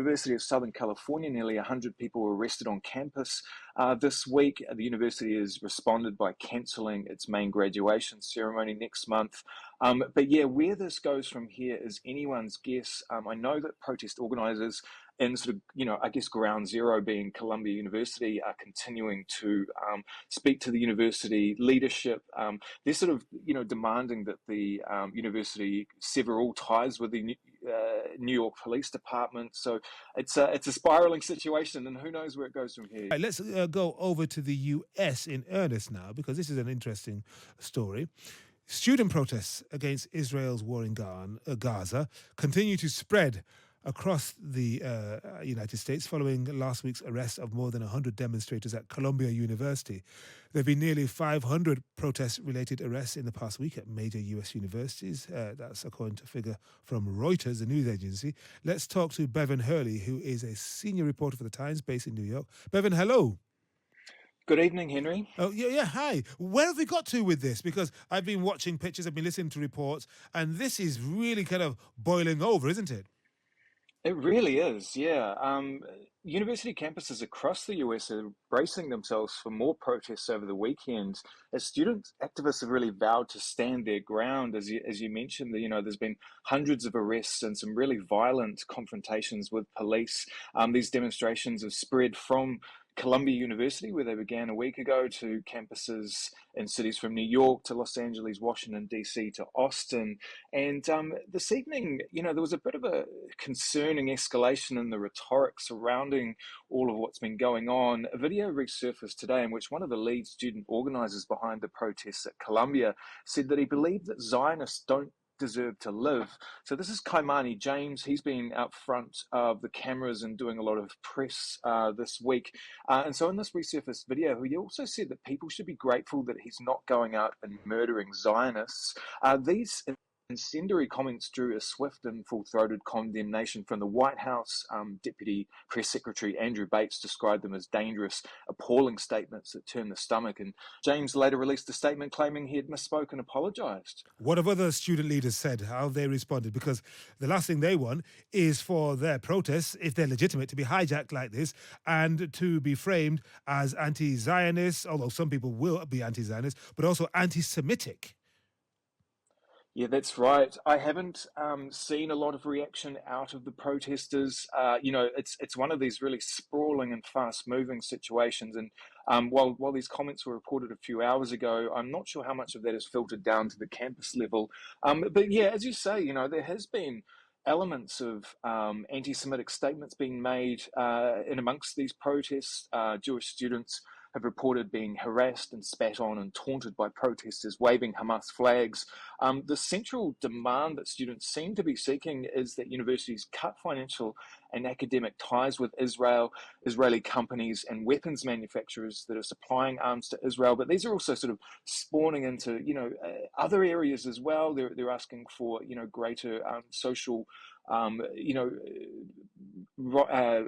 University of Southern California, nearly 100 people were arrested on campus this week. The university has responded by cancelling its main graduation ceremony next month. But yeah, where this goes from here is anyone's guess. I know that protest organisers in sort of, I guess ground zero being Columbia University are continuing to speak to the university leadership. They're sort of, demanding that the university sever all ties with the New York Police Department. So it's a spiraling situation, and who knows where it goes from here. Right, let's go over to the US in earnest now, because this is an interesting story. Student protests against Israel's war in Gaza continue to spread across the United States following last week's arrest of more than 100 demonstrators at Columbia University. There have been nearly 500 protest-related arrests in the past week at major US universities. That's according to a figure from Reuters, the news agency. Let's talk to Bevan Hurley, who is a senior reporter for The Times based in New York. Bevan, hello. Good evening, Henry. Oh, yeah, hi. Where have we got to with this? Because I've been watching pictures, I've been listening to reports, and this is really kind of boiling over, isn't it? It really is, yeah. University campuses across the US are bracing themselves for more protests over the weekend as student activists have really vowed to stand their ground. As you mentioned, there's been hundreds of arrests and some really violent confrontations with police. These demonstrations have spread from Columbia University, where they began a week ago, to campuses in cities from New York to Los Angeles, Washington, D.C. to Austin. And this evening, there was a bit of a concerning escalation in the rhetoric surrounding all of what's been going on. A video resurfaced today in which one of the lead student organisers behind the protests at Columbia said that he believed that Zionists don't deserve to live. So this is Kaimani James. He's been out front of the cameras and doing a lot of press this week. And so in this resurfaced video, he also said that people should be grateful that he's not going out and murdering Zionists. These incendiary comments drew a swift and full-throated condemnation from the White House. Deputy Press Secretary Andrew Bates described them as dangerous, appalling statements that turn the stomach. And James later released a statement claiming he had misspoke and apologised. What have other student leaders said? How have they responded? Because the last thing they want is for their protests, if they're legitimate, to be hijacked like this and to be framed as anti-Zionist, although some people will be anti-Zionist, but also anti-Semitic. Yeah, that's right. I haven't seen a lot of reaction out of the protesters. It's one of these really sprawling and fast-moving situations. And while these comments were reported a few hours ago, I'm not sure how much of that has filtered down to the campus level. But yeah, as you say, there has been elements of anti-Semitic statements being made in amongst these protests. Jewish students have reported being harassed and spat on and taunted by protesters waving Hamas flags. The central demand that students seem to be seeking is that universities cut financial and academic ties with Israel, Israeli companies and weapons manufacturers that are supplying arms to Israel. But these are also sort of spawning into, other areas as well. They're asking for, greater social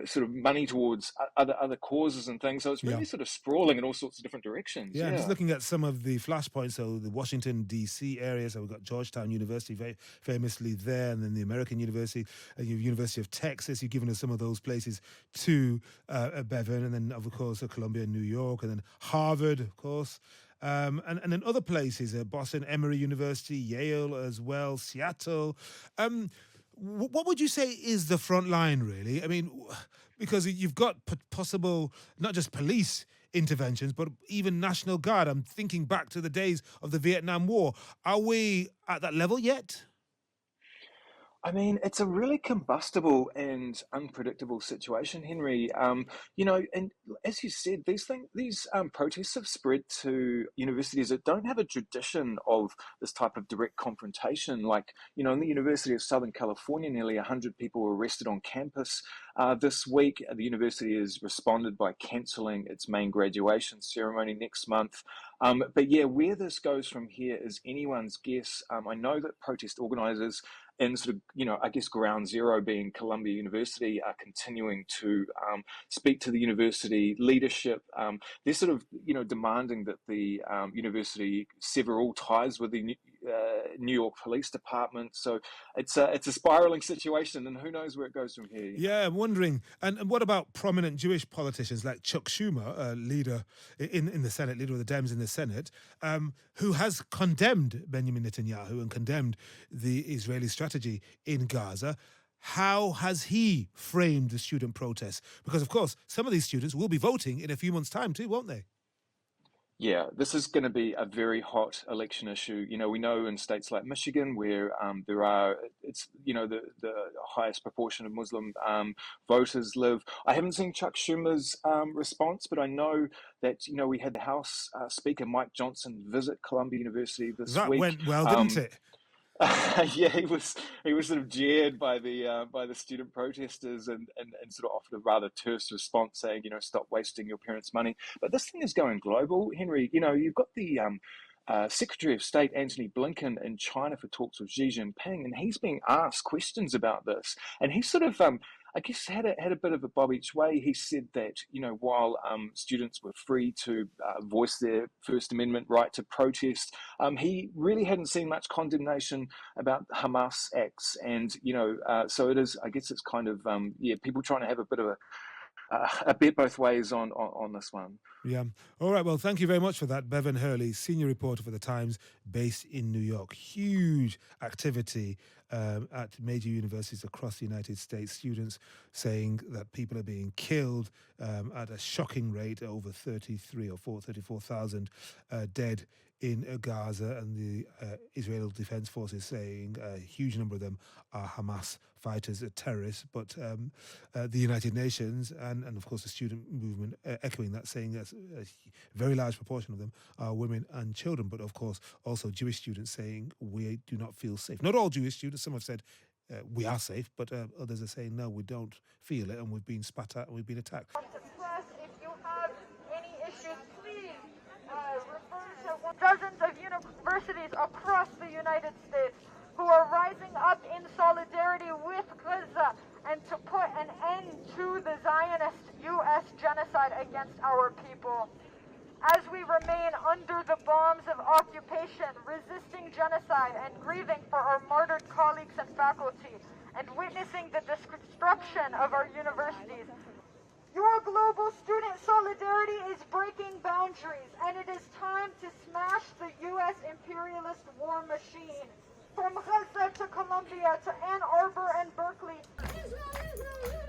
sort of money towards other causes and things. So it's really sort of sprawling in all sorts of different directions. Yeah, I'm just looking at some of the flashpoints. So the Washington, D.C. area. So we've got Georgetown University, very famously there, and then the American University, University of Texas. You've given us some of those places to Bevan, and then, of course, Columbia, New York, and then Harvard, of course. And then other places, Boston, Emory University, Yale as well, Seattle. What would you say is the front line, really? I mean, because you've got possible, not just police interventions, but even National Guard. I'm thinking back to the days of the Vietnam War. Are we at that level yet? I mean, it's a really combustible and unpredictable situation, Henry. And as you said, these protests have spread to universities that don't have a tradition of this type of direct confrontation. Like, in the University of Southern California, nearly 100 people were arrested on campus this week. The university has responded by cancelling its main graduation ceremony next month. But yeah, where this goes from here is anyone's guess. I know that protest organisers in sort of, I guess ground zero being Columbia University are continuing to speak to the university leadership. They're sort of, demanding that the university sever all ties with the New York Police Department. So it's a spiraling situation, and who knows where it goes from here. Yeah, I'm wondering. And what about prominent Jewish politicians like Chuck Schumer, leader in the Senate, leader of the Dems in the Senate, who has condemned Benjamin Netanyahu and condemned the Israeli strategy in Gaza? How has he framed the student protests? Because, of course, some of these students will be voting in a few months' time too, won't they? Yeah, this is going to be a very hot election issue. We know in states like Michigan where it's, the highest proportion of Muslim voters live. I haven't seen Chuck Schumer's response, but I know that, we had the House Speaker Mike Johnson visit Columbia University this That week. went well, didn't it? Yeah, he was sort of jeered by the student protesters and sort of offered a rather terse response saying, stop wasting your parents' money. But this thing is going global, Henry. You've got the Secretary of State Antony Blinken in China for talks with Xi Jinping, and he's being asked questions about this, and he sort of I guess had a bit of a bob each way. He said that while students were free to voice their First Amendment right to protest, he really hadn't seen much condemnation about Hamas acts, and so it is. I guess it's kind of people trying to have a bit of a bet both ways on this one. Yeah. All right. Well, thank you very much for that. Bevan Hurley, senior reporter for The Times, based in New York. Huge activity at major universities across the United States. Students saying that people are being killed at a shocking rate, over 34,000 dead in Gaza, and the Israeli Defense Forces saying a huge number of them are Hamas fighters, terrorists. But the United Nations and of course the student movement echoing that, saying that a very large proportion of them are women and children. But of course also Jewish students saying we do not feel safe. Not all Jewish students. Some have said we are safe, but others are saying no, we don't feel it, and we've been spat at and we've been attacked. If you have any issues, please refer to dozens of universities across the United States who are rising up in solidarity with Gaza and to put an end to the Zionist U.S. genocide against our people. As we remain under the bombs of occupation, resisting genocide and grieving for our martyred colleagues and faculty, and witnessing the destruction of our universities, your global student solidarity is breaking boundaries, and it is time to smash the U.S. imperialist war machine. From Gaza to Columbia to Ann Arbor and Berkeley. Israel, Israel, Israel.